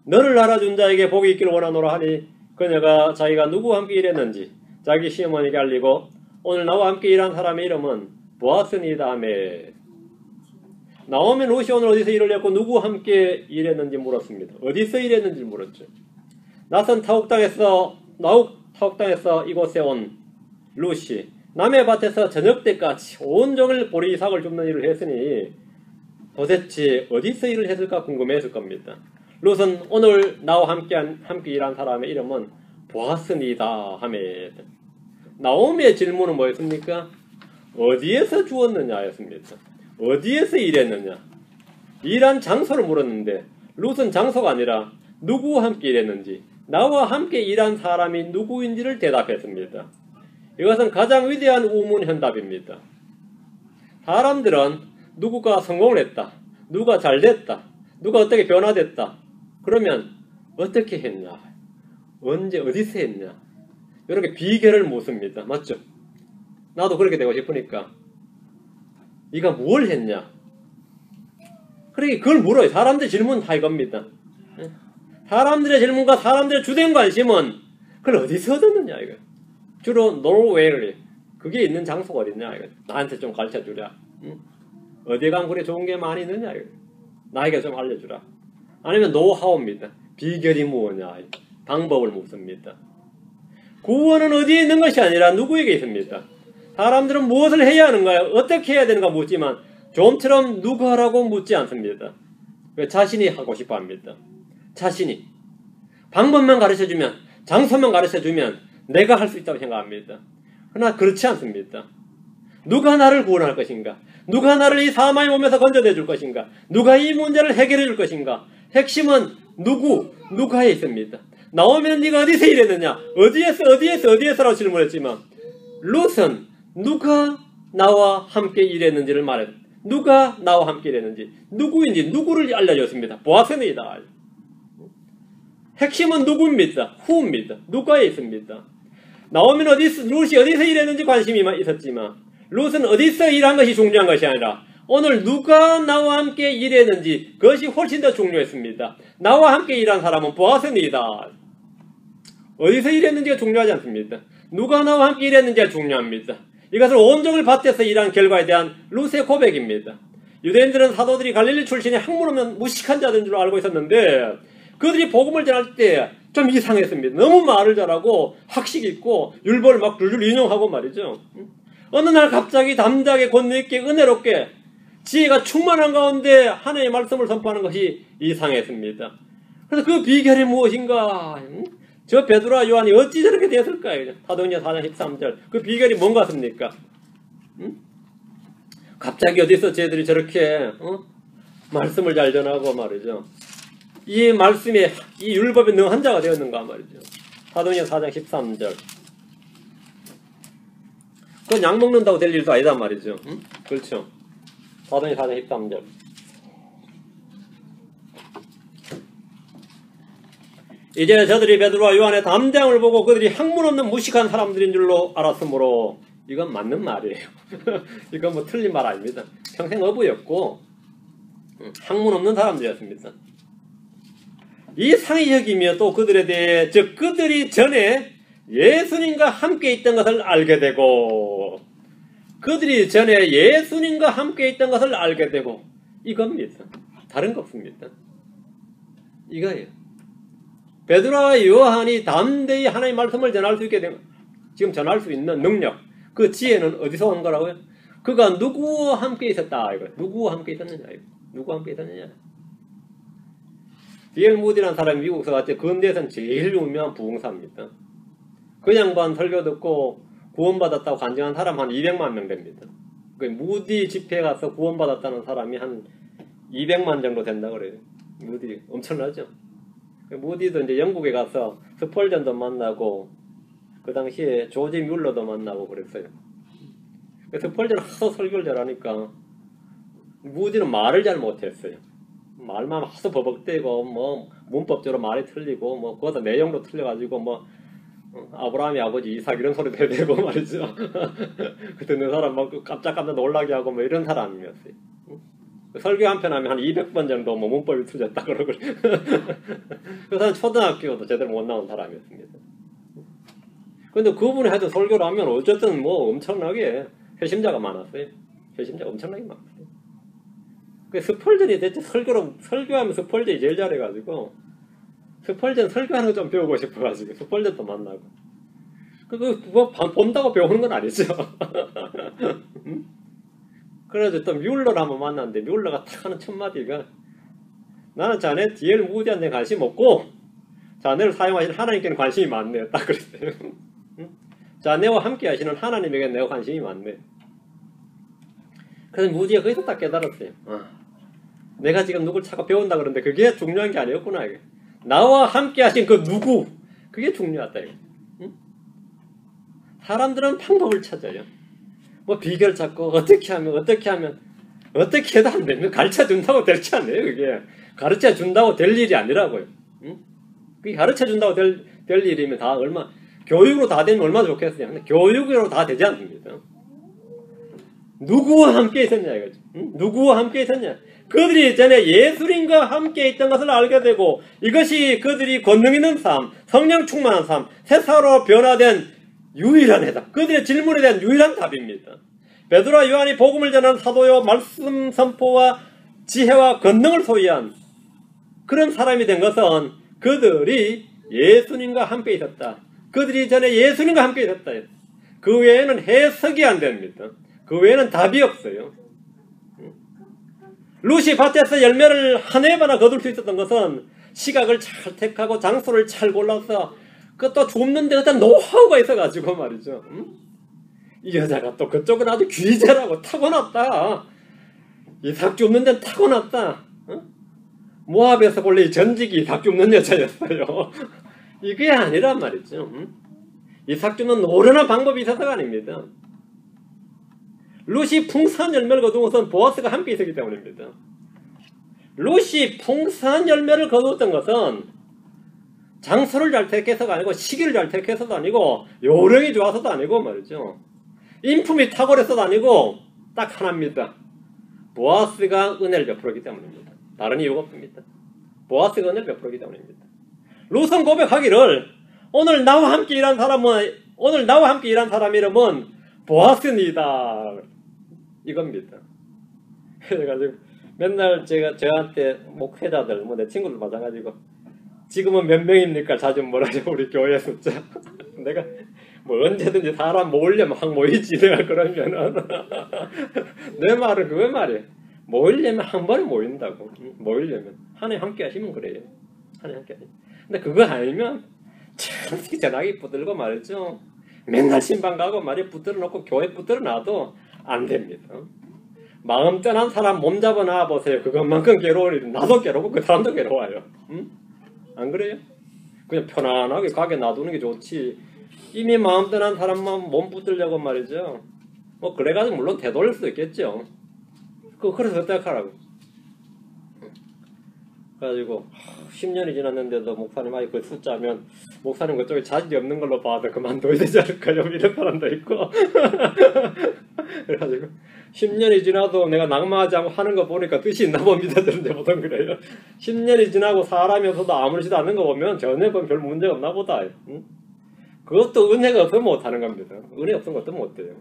너를 알아준 자에게 복이 있기를 원하노라 하니 그녀가 자기가 누구와 함께 일했는지 자기 시어머니에게 알리고 오늘 나와 함께 일한 사람의 이름은 보아스니이다 하며 나오미 룻이 오늘 어디서 일을 했고 누구와 함께 일했는지 물었습니다. 어디서 일했는지 물었죠. 낯선 타국 땅에서 이곳에 온 룻이 남의 밭에서 저녁 때까지 온종일 보리 이삭을 줍는 일을 했으니 도대체 어디서 일을 했을까 궁금해했을 겁니다. 롯은 오늘 나와 함께 일한 사람의 이름은 보아스니다 하며 나오미의 질문은 뭐였습니까? 어디에서 주었느냐였습니다. 어디에서 일했느냐? 일한 장소를 물었는데 롯은 장소가 아니라 누구와 함께 일했는지 나와 함께 일한 사람이 누구인지를 대답했습니다. 이것은 가장 위대한 우문현답입니다. 사람들은 누구가 성공을 했다, 누가 잘 됐다, 누가 어떻게 변화됐다, 그러면 어떻게 했냐, 언제 어디서 했냐, 이렇게 비결을 묻습니다. 맞죠? 나도 그렇게 되고 싶으니까 네가 뭘 했냐, 그러니까 그걸 물어요. 사람들 질문 다 이겁니다. 사람들의 질문과 사람들의 주된 관심은 그걸 어디서 얻었느냐 이거. 주로 노르웨이, 그게 있는 장소가 어딨냐 이거. 나한테 좀 가르쳐주랴. 응? 어디 가면 그래 좋은 게 많이 있느냐 이거. 나에게 좀 알려주라. 아니면 노하우입니다. 비결이 뭐냐, 방법을 묻습니다. 구원은 어디에 있는 것이 아니라 누구에게 있습니다. 사람들은 무엇을 해야 하는가요? 어떻게 해야 되는가 묻지만 좀처럼 누가 하라고 묻지 않습니다. 자신이 하고 싶어 합니다. 자신이 방법만 가르쳐주면, 장소만 가르쳐주면 내가 할 수 있다고 생각합니다. 그러나 그렇지 않습니다. 누가 나를 구원할 것인가? 누가 나를 이 사망의 몸에서 건져내 줄 것인가? 누가 이 문제를 해결해 줄 것인가? 핵심은 누가에 있습니다. 나오면 네가 어디서 일했느냐? 어디에서라고 질문했지만 롯은 누가 나와 함께 일했는지를 말했습니다. 누가 나와 함께 일했는지, 누구인지, 누구를 알려줬습니다. 보아스니다. 핵심은 누구입니다. 후입니다. 누가에 있습니다. 나오면 롯이 어디서 일했는지 관심이 있었지만 롯은 어디서 일한 것이 중요한 것이 아니라 오늘 누가 나와 함께 일했는지 그것이 훨씬 더 중요했습니다. 나와 함께 일한 사람은 보아스니다. 어디서 일했는지가 중요하지 않습니다. 누가 나와 함께 일했는지가 중요합니다. 이것을 온종일 밭에서 일한 결과에 대한 롯의 고백입니다. 유대인들은 사도들이 갈릴리 출신의 학문 없는 무식한 자들인 줄 알고 있었는데 그들이 복음을 전할 때 좀 이상했습니다. 너무 말을 잘하고 학식 있고 율법을 막 줄줄 인용하고 말이죠. 어느 날 갑자기 담대하게 권위있게 은혜롭게 지혜가 충만한 가운데 하나님의 말씀을 선포하는 것이 이상했습니다. 그래서 그 비결이 무엇인가? 저 베드로와 요한이 어찌 저렇게 되었을까요? 사도행전 4장 13절. 그 비결이 뭔가 같습니까? 갑자기 어디서 쟤들이 저렇게 말씀을 잘 전하고 말이죠. 이 말씀에 이 율법에 능한 자가 되었는가 말이죠. 사도행전 4장 13절. 그건 약 먹는다고 될 일도 아니다 말이죠. 그렇죠. 사도행전 4장 13절. 이제 저들이 베드로와 요한의 담대함을 보고 그들이 학문 없는 무식한 사람들인 줄로 알았으므로 이건 맞는 말이에요. 이건 뭐 틀린 말 아닙니다. 평생 어부였고 학문 없는 사람들이었습니다. 이 상이 여기며 또 그들에 대해 즉 그들이 전에 예수님과 함께 있던 것을 알게 되고 그들이 전에 예수님과 함께 있던 것을 알게 되고 이겁니다. 다른 거 없습니다. 이거예요. 베드로와 요한이 담대히 하나님의 말씀을 전할 수 있게 된 지금 전할 수 있는 능력, 그 지혜는 어디서 온 거라고요? 그가 누구와 함께 있었다 이거. 누구와 함께 있었느냐 이거. 누구와 함께 있었느냐. D.L. 무디라는 사람이 미국에서 왔을 때 근대에서는 제일 유명한 부흥사입니다. 그 양반 설교 듣고 구원받았다고 간증한 사람 한 200만 명 됩니다. 그 무디 집회에 가서 구원받았다는 사람이 한 200만 정도 된다 그래요. 무디 엄청나죠? 무디도 이제 영국에 가서 스펄전도 만나고 그 당시에 조지 뮬러도 만나고 그랬어요. 스펄전은 하도 설교를 잘하니까 무디는 말을 잘 못했어요. 말만 하도 버벅대고 뭐 문법적으로 말이 틀리고 뭐 그것도 내용도 틀려가지고 뭐 아브라함이 아버지 이삭 이런 소리도 해대고 말이죠. 그 듣는 사람 막 깜짝깜짝 놀라게 하고 뭐 이런 사람이었어요. 설교 한 편 하면 한 200번 정도 뭐 문법이 틀렸다 그러고 그 사람 초등학교도 제대로 못 나온 사람이었습니다. 근데 그분이 하여튼 설교를 하면 어쨌든 뭐 엄청나게 회심자가 많았어요. 회심자가 엄청나게 많았어요. 그 스펄전이 대체 설교하면 스펄전이 제일 잘해가지고 스펄전 설교하는 거 좀 배우고 싶어가지고 스펄전도 만나고 뭐 본다고 배우는 건 아니죠. 그래서 또 뮬러를 한번 만났는데 뮬러가 딱 하는 첫 마디가 나는 자네 디엘 무디한테 관심 없고 자네를 사용하시는 하나님께는 관심이 많네. 딱 그랬어요. 자네와 함께 하시는 하나님에게 내가 관심이 많네. 그래서 무디가 거기서 딱 깨달았어요. 내가 지금 누굴 찾고 배운다 그러는데 그게 중요한 게 아니었구나. 이게. 나와 함께 하신 그 누구, 그게 중요하다. 이거. 사람들은 방법을 찾아요. 뭐 비결 찾고 어떻게 하면 어떻게 해도 안 되면 가르쳐 준다고 될지 않아요. 그게 가르쳐 준다고 될 일이 아니라고요. 그게 가르쳐 준다고 될 일이면 다 교육으로 다 되면 얼마나 좋겠어요. 근데 교육으로 다 되지 않습니다. 누구와 함께 있었냐 이거죠. 누구와 함께 있었냐. 그들이 전에 예수님과 함께 있던 것을 알게 되고 이것이 그들이 권능 있는 삶, 성령 충만한 삶, 새사로 변화된 유일한 해답. 그들의 질문에 대한 유일한 답입니다. 베드로와 요한이 복음을 전하는 사도요, 말씀 선포와 지혜와 권능을 소유한 그런 사람이 된 것은 그들이 예수님과 함께 있었다. 그들이 전에 예수님과 함께 있었다. 그 외에는 해석이 안 됩니다. 그 외에는 답이 없어요. 룻이 밭에서 열매를 한 해마나 거둘 수 있었던 것은 시각을 잘 택하고 장소를 잘 골라서 그것도 줍는 데 어떤 노하우가 있어가지고 말이죠. 이 여자가 또 그쪽은 아주 귀재라고 타고났다. 이삭 줍는 데는 타고났다. 모압에서 원래 이 전직이 이삭 줍는 여자였어요. 이게 아니란 말이죠. 이삭 줍는 노련한 방법이 있어서가 아닙니다. 룻이 풍성한 열매를 거둔 것은 보아스가 함께 있었기 때문입니다. 룻이 풍성한 열매를 거두었던 것은 장소를 잘 택해서가 아니고 시기를 잘 택해서도 아니고 요령이 좋아서도 아니고 말이죠. 인품이 탁월해서도 아니고 딱 하나입니다. 보아스가 은혜를 베풀었기 때문입니다. 다른 이유가 없습니다. 보아스가 은혜를 베풀었기 때문입니다. 룻은 고백하기를 오늘 나와 함께 일한 사람 이름은 보아스니다. 이겁니다. 그래가지고 맨날 저한테 목회자들, 내 친구들 마찬가지고 지금은 몇 명입니까? 자주 뭐라죠? 우리 교회 숫자. 내가 뭐 언제든지 사람 모으려면 확 모이지. 내가 그러면은 내 말은 그거 말이에요. 모이려면 한 번에 모인다고. 모이려면 하나님 함께 하시면 그래요. 하나님 함께 하시면. 근데 그거 아니면 참 전화기 붙들고 말이죠. 맨날 신방 가고 말이야 붙들어 놓고 교회 붙들어 놔도 안 됩니다. 마음 떠난 사람 몸 잡아 놔 보세요. 그것만큼 괴로울 일은 나도 괴롭고 그 사람도 괴로워요. 안 그래요? 그냥 편안하게 가게 놔두는 게 좋지. 이미 마음 떠난 사람만 몸 붙들려고 말이죠. 뭐 그래가지고 물론 되돌릴 수도 있겠죠. 그래서 어떻게 하라고. 그래가지고 10년이 지났는데도 목사님 아이 그 숫자면 목사님 그쪽에 자질이 없는 걸로 봐도 그만둬야 되지 않을까요? 이런 사람도 있고. 그래가지고 10년이 지나도 내가 낙마하지 않고 하는 거 보니까 뜻이 있나 봅니다. 그런데 보통 그래요. 10년이 지나고 사람이어서도 아무렇지도 않은 거 보면 전혀 별 문제가 없나 보다. 그것도 은혜가 없으면 못하는 겁니다. 은혜 없으면 것도 못해요.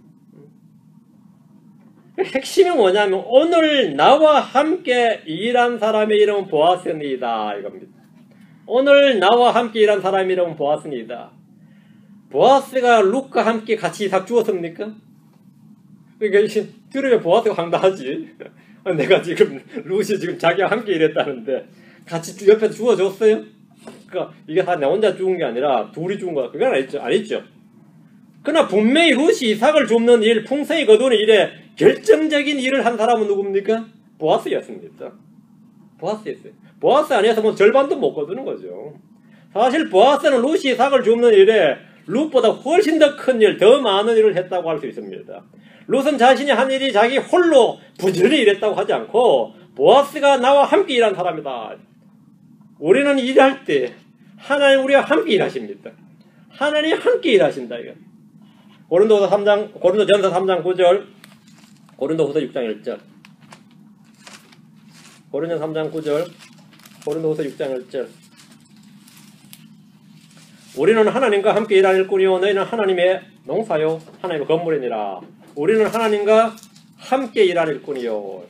핵심이 뭐냐면 오늘 나와 함께 일한 사람의 이름은 보아스니다 이겁니다. 오늘 나와 함께 일한 사람의 이름은 보아스니다. 보아스가 룻과 함께 같이 이삭 주었습니까? 그러니까 들으면 보아스가 황당하지. 내가 지금 룻이 지금 자기와 함께 일했다는데 같이 옆에서 주워줬어요? 그러니까 이게 다 내 혼자 죽은 게 아니라 둘이 죽은 거야. 그건 아니죠. 그러나 분명히 룻이 이삭을 줍는 일, 풍성히 거두는 일에 결정적인 일을 한 사람은 누굽니까? 보아스였습니다. 보아스였어요. 보아스 아니었으면 절반도 못 거두는 거죠. 사실 보아스는 룻이 이삭을 줍는 일에 룻보다 훨씬 더 큰 일, 더 많은 일을 했다고 할 수 있습니다. 룻은 자신이 한 일이 자기 홀로 부지런히 일했다고 하지 않고 보아스가 나와 함께 일한 사람이다. 우리는 일할 때 하나님 우리와 함께 일하십니다. 하나님이 함께 일하신다. 이거. 고린도전서 3장 9절, 고린도후서 6장 1절. 고린도전서 3장 9절, 고린도후서 6장 1절. 우리는 하나님과 함께 일하는 일꾼이요 너희는 하나님의 농사요 하나님의 건물이니라. 우리는 하나님과 함께 일하는 일꾼이요.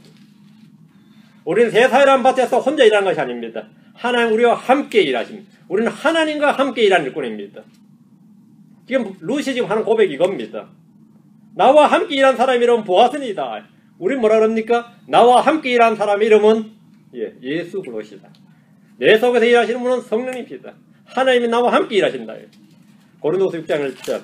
우리는 세상이라는 밭에서 혼자 일하는 것이 아닙니다. 하나님 우리와 함께 일하십니다. 우리는 하나님과 함께 일하는 일꾼입니다. 지금 룻이 지금 하는 고백이 이겁니다. 나와 함께 일한 사람 이름은 보아스니다. 우리 뭐라 그럽니까? 나와 함께 일한 사람 이름은 예수 그리스도시다. 내 속에서 일하시는 분은 성령님이시다. 하나님이 나와 함께 일하신다. 고린도서 6장 1절.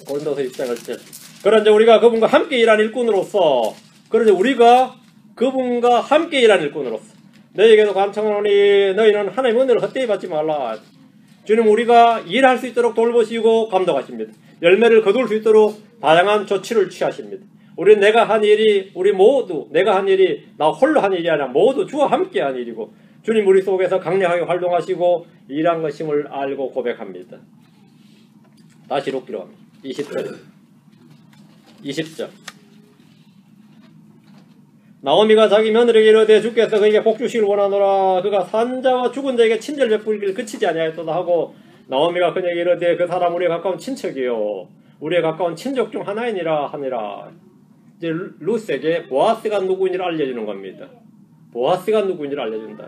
고린도서 6장 1절. 그런데 우리가 그분과 함께 일하는 일꾼으로서, 그런데 우리가 그분과 함께 일하는 일꾼으로서 너희에게도 감청하노니 너희는 하나님의 은혜를 헛되이 받지 말라. 주님 우리가 일할 수 있도록 돌보시고 감독하십니다. 열매를 거둘 수 있도록 다양한 조치를 취하십니다. 우리 내가 한 일이 우리 모두 내가 한 일이 나 홀로 한 일이 아니라 모두 주와 함께 한 일이고 주님 우리 속에서 강력하게 활동하시고 일한 것임을 알고 고백합니다. 다시 읽기로 합니다. 20절 20절 나오미가 자기 며느리에게 이르되 주께서 그에게 복 주시길 원하노라. 그가 산자와 죽은 자에게 친절 베풀기를 그치지 아니하였도다 하고 나오미가 그에게 이르되 그 사람 우리의 가까운 친척이요 우리의 가까운 친족 중 하나이니라 하니라. 이제 루스에게 보아스가 누구인지를 알려주는 겁니다. 보아스가 누구인지를 알려준다.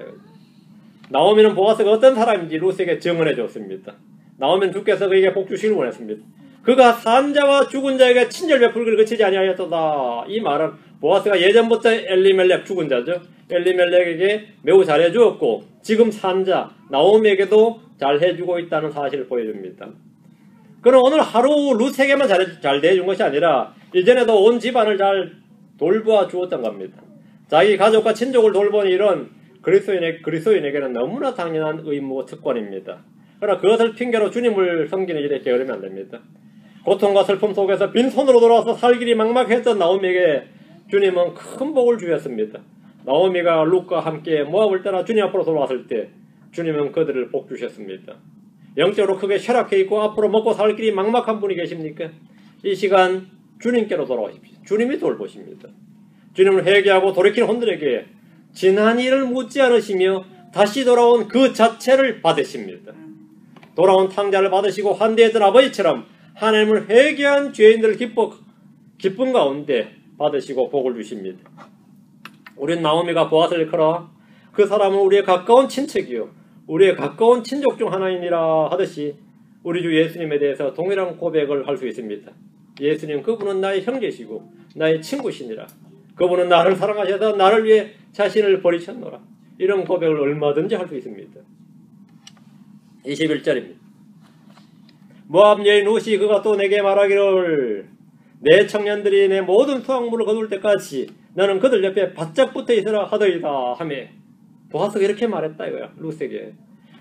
나오미는 보아스가 어떤 사람인지 루스에게 증언해 줬습니다. 나오미는 주께서 그에게 복 주시길 원했습니다. 그가 산자와 죽은 자에게 친절 베풀기를 그치지 아니하였도다. 이 말은 보아스가 예전부터 엘리멜렉 죽은 자죠. 엘리멜렉에게 매우 잘해주었고 지금 산자 나오미에게도 잘해주고 있다는 사실을 보여줍니다. 그는 오늘 하루 루스에게만 잘 대해준 것이 아니라 이전에도 온 집안을 잘 돌보아 주었던 겁니다. 자기 가족과 친족을 돌보는 일은 그리스도인에게는 너무나 당연한 의무 특권입니다. 그러나 그것을 핑계로 주님을 섬기는 일에 게으르면 안 됩니다. 고통과 슬픔 속에서 빈손으로 돌아와서 살 길이 막막했던 나오미에게 주님은 큰 복을 주셨습니다. 나오미가 룻과 함께 모압을 떠나 주님 앞으로 돌아왔을 때 주님은 그들을 복 주셨습니다. 영적으로 크게 쇠락해 있고 앞으로 먹고 살 길이 막막한 분이 계십니까? 이 시간 주님께로 돌아오십시오. 주님이 돌보십니다. 주님을 회개하고 돌이킨 혼들에게 지난 일을 묻지 않으시며 다시 돌아온 그 자체를 받으십니다. 돌아온 탕자를 받으시고 환대했던 아버지처럼 하나님을 회개한 죄인들을 기쁨 가운데 받으시고 복을 주십니다. 우린 나오미가 보아스를 일컬어 그 사람은 우리의 가까운 친척이요 우리의 가까운 친족 중 하나이니라 하듯이 우리 주 예수님에 대해서 동일한 고백을 할 수 있습니다. 예수님 그분은 나의 형제시고 나의 친구시니라. 그분은 나를 사랑하셔서 나를 위해 자신을 버리셨노라. 이런 고백을 얼마든지 할 수 있습니다. 21절입니다. 모압 여인 룻이 그가 또 내게 말하기를 내 청년들이 내 모든 수확물을 거둘 때까지 너는 그들 옆에 바짝 붙어 있으라 하더이다 하며 보아스가 이렇게 말했다 이거야. 룻에게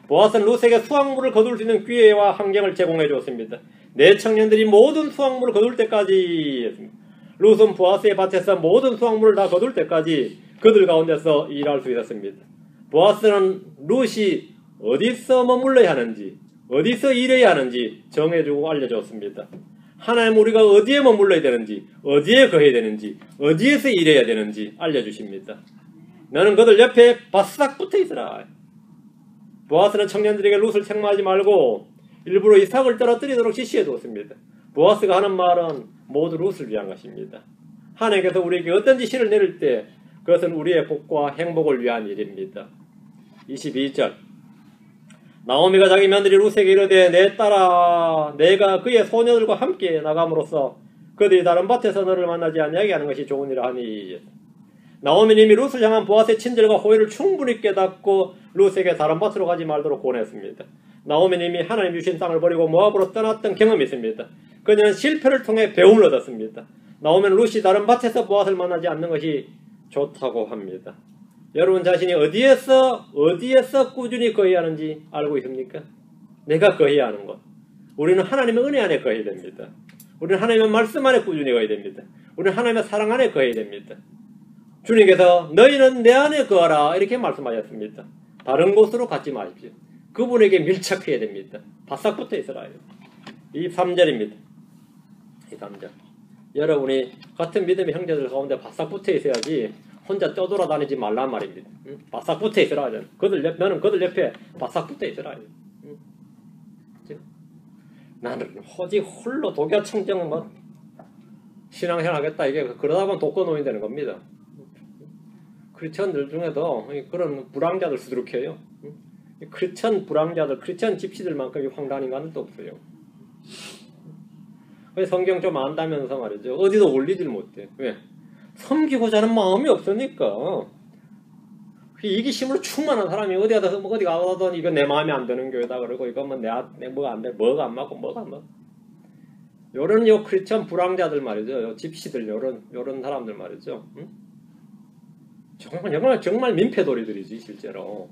보아스는 룻에게 수확물을 거둘 수 있는 기회와 환경을 제공해 줬습니다. 내 청년들이 모든 수확물을 거둘 때까지 룻은 보아스의 밭에서 모든 수확물을 다 거둘 때까지 그들 가운데서 일할 수 있었습니다. 보아스는 룻이 어디서 머물러야 하는지 어디서 일해야 하는지 정해주고 알려줬습니다. 하나님 우리가 어디에 머물러야 되는지 어디에 거해야 되는지 어디에서 일해야 되는지 알려주십니다. 너는 그들 옆에 바싹 붙어있으라. 보아스는 청년들에게 룻을 책망하지 말고 일부러 이삭을 떨어뜨리도록 지시해 두었습니다. 보아스가 하는 말은 모두 룻을 위한 것입니다. 하나님께서 우리에게 어떤 지시를 내릴 때 그것은 우리의 복과 행복을 위한 일입니다. 22절 나오미가 자기 며느리 룻에게 이르되 내 딸아 내가 그의 소녀들과 함께 나감으로써 그들이 다른 밭에서 너를 만나지 아니하게 하는 것이 좋으니라 하니 나오미는 이미 룻을 향한 보아스의 친절과 호의를 충분히 깨닫고 룻에게 다른 밭으로 가지 말도록 권했습니다. 나오미는 이미 하나님 주신 땅을 버리고 모압으로 떠났던 경험이 있습니다. 그녀는 실패를 통해 배움을 얻었습니다. 나오미는 룻이 다른 밭에서 보아스를 만나지 않는 것이 좋다고 합니다. 여러분 자신이 어디에서 꾸준히 거해야 하는지 알고 있습니까? 내가 거해야 하는 것. 우리는 하나님의 은혜 안에 거해야 됩니다. 우리는 하나님의 말씀 안에 꾸준히 거해야 됩니다. 우리는 하나님의 사랑 안에 거해야 됩니다. 주님께서 너희는 내 안에 거하라 이렇게 말씀하셨습니다. 다른 곳으로 가지 마십시오. 그분에게 밀착해야 됩니다. 바싹 붙어 있어라요. 23절입니다. 23절. 여러분이 같은 믿음의 형제들 가운데 바싹 붙어 있어야지 혼자 떠돌아다니지 말란 말입니다. 바싹 붙어 있으라. 너는 그들 옆에 바싹 붙어 있으라. 나는 오직 홀로 독야청정 뭐 신앙생활 하겠다. 이게 그러다 보면 독거노인 되는 겁니다. 크리스천들 중에도 그런 불황자들 수두룩해요. 크리스천 불황자들, 크리스천 집시들만큼 황당한 인간은 또 없어요. 성경 좀 안다면서 말이죠. 어디도 올리질 못해. 왜? 섬기고자 하는 마음이 없으니까. 이기심으로 충만한 사람이 어디 가든 이거 내 마음에 안 드는 교회다 그러고 이거 뭐 내 뭐가 안 돼, 뭐가 안 맞고 뭐가 안 맞고. 요런 요 크리스천 불황자들 말이죠. 요 집시들 요런 사람들 말이죠. 응? 정말 민폐돌이들이지 실제로.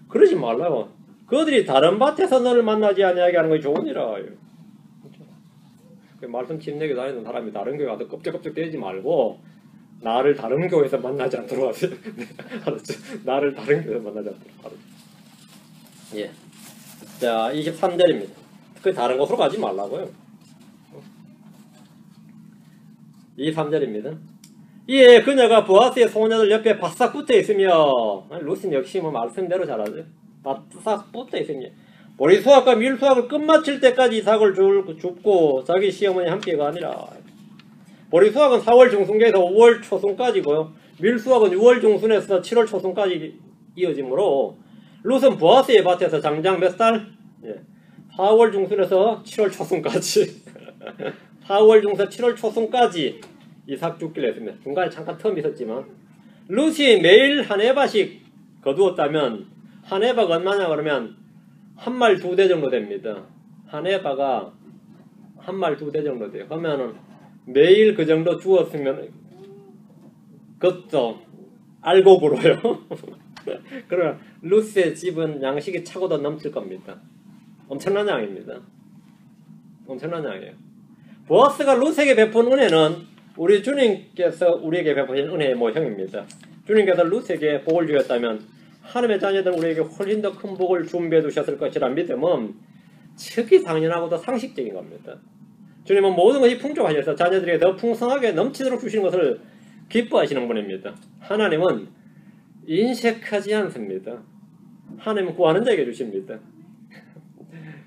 그러지 말라고. 그들이 다른 밭에서 너를 만나지 아니하게 하는 것이 좋은 일이라. 말씀 침례교 다니는 사람이 다른 교회 가서 껍적껍적 대지 말고 나를 다른 교회에서 만나지 않도록 하세요. 알았죠? 나를 다른 교회에서 만나지 않도록. 알았죠? 예. 자, 23절입니다. 그 다른 곳으로 가지 말라고요. 23절입니다. 이에 그녀가 보아스의 소녀들 옆에 바싹 붙어 있으며, 루신 역시 뭐 말씀대로 잘하죠. 바싹 붙어 있으며 보리수확과 밀수확을 끝마칠 때까지 이삭을 줍고 자기 시어머니 함께가 아니라. 보리수확은 4월 중순경에서 5월 초순까지고요. 밀수확은 6월 중순에서 7월 초순까지 이어지므로 룻은 보아스의 밭에서 장장 몇 달? 예. 4월 중순에서 7월 초순까지 4월 중순에서 7월 초순까지 이삭 줍기를 했습니다. 중간에 잠깐 텀이 있었지만 룻이 매일 한 에바씩 거두었다면 한 에바가 얼마냐 그러면 한 말 2대 정도 됩니다. 한 에바가 한 말 2대 정도 돼요. 그러면은 매일 그 정도 주었으면 그것도 알곡으로요. 그러면 룻의 집은 양식이 차고도 넘칠 겁니다. 엄청난 양입니다. 엄청난 양이에요. 보아스가 룻에게 베푼 은혜는 우리 주님께서 우리에게 베푸신 은혜의 모형입니다. 주님께서 룻에게 복을 주셨다면 하나님의 자녀들은 우리에게 훨씬 더 큰 복을 준비해 두셨을 것이라 믿음은 특히 당연하고도 상식적인 겁니다. 주님은 모든 것이 풍족하셔서 자녀들에게 더 풍성하게 넘치도록 주시는 것을 기뻐하시는 분입니다. 하나님은 인색하지 않습니다. 하나님은 구하는 자에게 주십니다.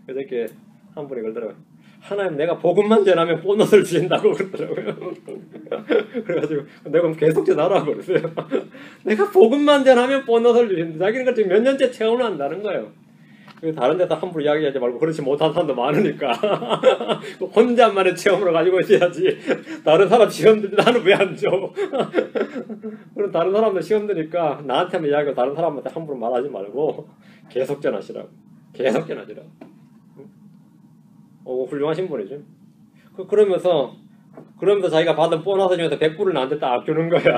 그저께 한 분이 그러더라고요. 하나님 내가 복음만 전하면 보너스를 주신다고 그러더라고요. 그래가지고 내가 계속 전하라고 그러세요. 내가 복음만 전하면 보너스를 주신다. 자기는 그걸 지금 몇 년째 체험을 한다는 거예요. 다른 데서 함부로 이야기하지 말고 그렇지 못한 사람도 많으니까 혼자만의 체험으로 가지고 있어야지. 다른 사람 시험들 나는 왜 안 줘? 그럼 다른 사람들 시험 드니까 나한테만 이야기하고 다른 사람한테 함부로 말하지 말고 계속 전하시라고. 계속 전하시라고. 훌륭하신 분이죠. 그러면서 자기가 받은 보너스 중에서 100불을 나한테 딱 주는 거야.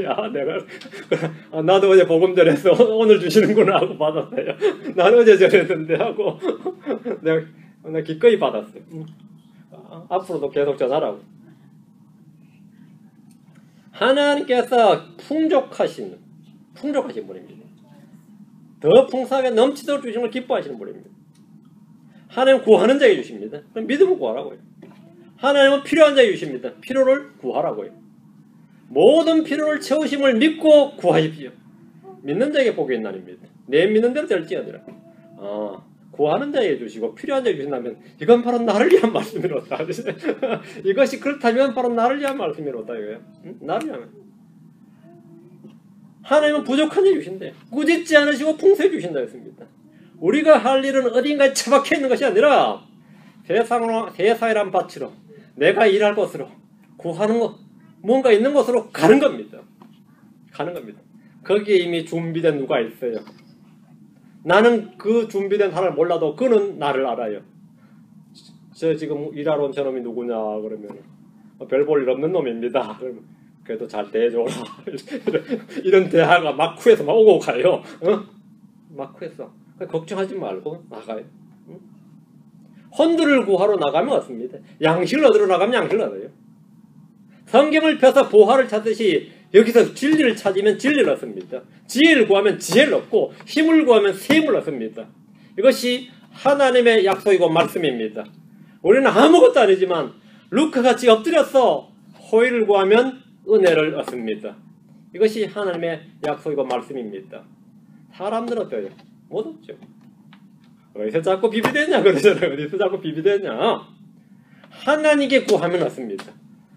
야, 나도 어제 복음 전했어. 오늘 주시는구나 하고 받았어요. 나는 어제 전했는데 하고 내가 기꺼이 받았어요. 앞으로도 계속 전하라고. 하나님께서 풍족하신 분입니다. 더 풍성하게 넘치도록 주시는 걸 기뻐하시는 분입니다. 하나님은 구하는 자에게 주십니다. 그럼 믿음을 구하라고요. 하나님은 필요한 자에게 주십니다. 필요를 구하라고요. 모든 필요를 채우심을 믿고 구하십시오. 믿는 자에게 복이 있는 날입니다. 내 믿는 대로 될지어니라. 구하는 자에게 주시고 필요한 자에게 주신다면 이건 바로 나를 위한 말씀이로다. 이것이 그렇다면 바로 나를 위한 말씀이로다. 이거예요. 나를 위한. 하나님은 부족한 자에게 주신대. 꾸짖지 않으시고 풍성히 주신다 했습니다. 우리가 할 일은 어딘가에 처박혀 있는 것이 아니라 세상이란 밭으로 내가 일할 곳으로 구하는 것, 뭔가 있는 곳으로 가는 겁니다. 가는 겁니다. 거기에 이미 준비된 누가 있어요. 나는 그 준비된 사람을 몰라도 그는 나를 알아요. 저 지금 일하러 온 저놈이 누구냐 그러면 별 볼 일 없는 놈입니다. 그러면 그래도 잘 대해줘라. 이런 대화가 마쿠에서 막 오고 가요. 마쿠에서. 걱정하지 말고 나가요. 헌들을 구하러 나가면 왔습니다. 양식을 얻으러 나가면 양식을 얻어요. 성경을 펴서 보화를 찾듯이 여기서 진리를 찾으면 진리를 얻습니다. 지혜를 구하면 지혜를 얻고 힘을 구하면 힘을 얻습니다. 이것이 하나님의 약속이고 말씀입니다. 우리는 아무것도 아니지만 루카같이 엎드려서 호의를 구하면 은혜를 얻습니다. 이것이 하나님의 약속이고 말씀입니다. 사람들은 어때요? 못 얻죠. 어디서 자꾸 비비대냐 그러잖아요. 어디서 자꾸 비비대냐. 하나님께 구하면 얻습니다.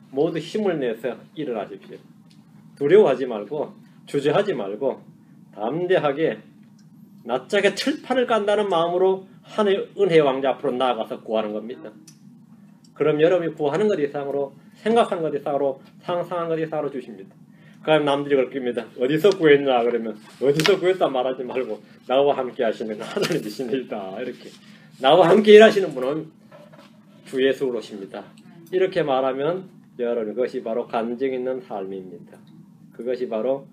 모두 힘을 내서 일어나십시오. 두려워하지 말고 주저하지 말고 담대하게 낯짝에 철판을 깐다는 마음으로 하나님의 은혜의 왕자 앞으로 나아가서 구하는 겁니다. 그럼 여러분이 구하는 것 이상으로 생각하는 것 이상으로 상상하는 것 이상으로 주십니다. 그럼 남들이 그럽니다. 어디서 구했냐 그러면 어디서 구했다 말하지 말고 나와 함께 하시는 하나님이십니다. 이렇게 나와 함께 일하시는 분은 주 예수 그러십니다. 이렇게 말하면 여러분 그것이 바로 간증 있는 삶입니다. 그것이 바로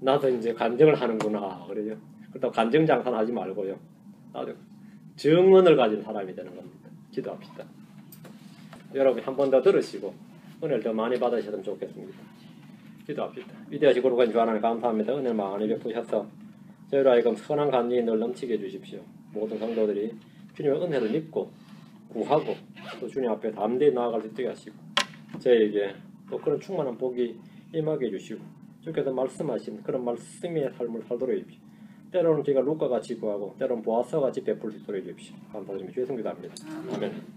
나도 이제 간증을 하는구나 그래요. 그렇다고 간증 장사는 하지 말고요. 나도 증언을 가진 사람이 되는 겁니다. 기도합시다. 여러분 한 번 더 들으시고 은혜를 더 많이 받으셨으면 좋겠습니다. 기도합시다. 위대하시고 거룩한 주 하나님 감사합니다. 은혜를 많이 베푸셔서 저희로 하여금 선한 간증이 늘 넘치게 해주십시오. 모든 성도들이 주님의 은혜를 믿고 구하고 또 주님 앞에 담대히 나아갈 수 있게 하시고 저희에게 또 그런 충만한 복이 임하게 해주시고 주께서 말씀하신 그런 말씀의 삶을 살도록 해주십시오. 때로는 저희가 루카같이 구하고 때로는 보아서같이 베풀 수 있도록 해주십시오. 감사드리며 주의 성기도합니다. 아멘.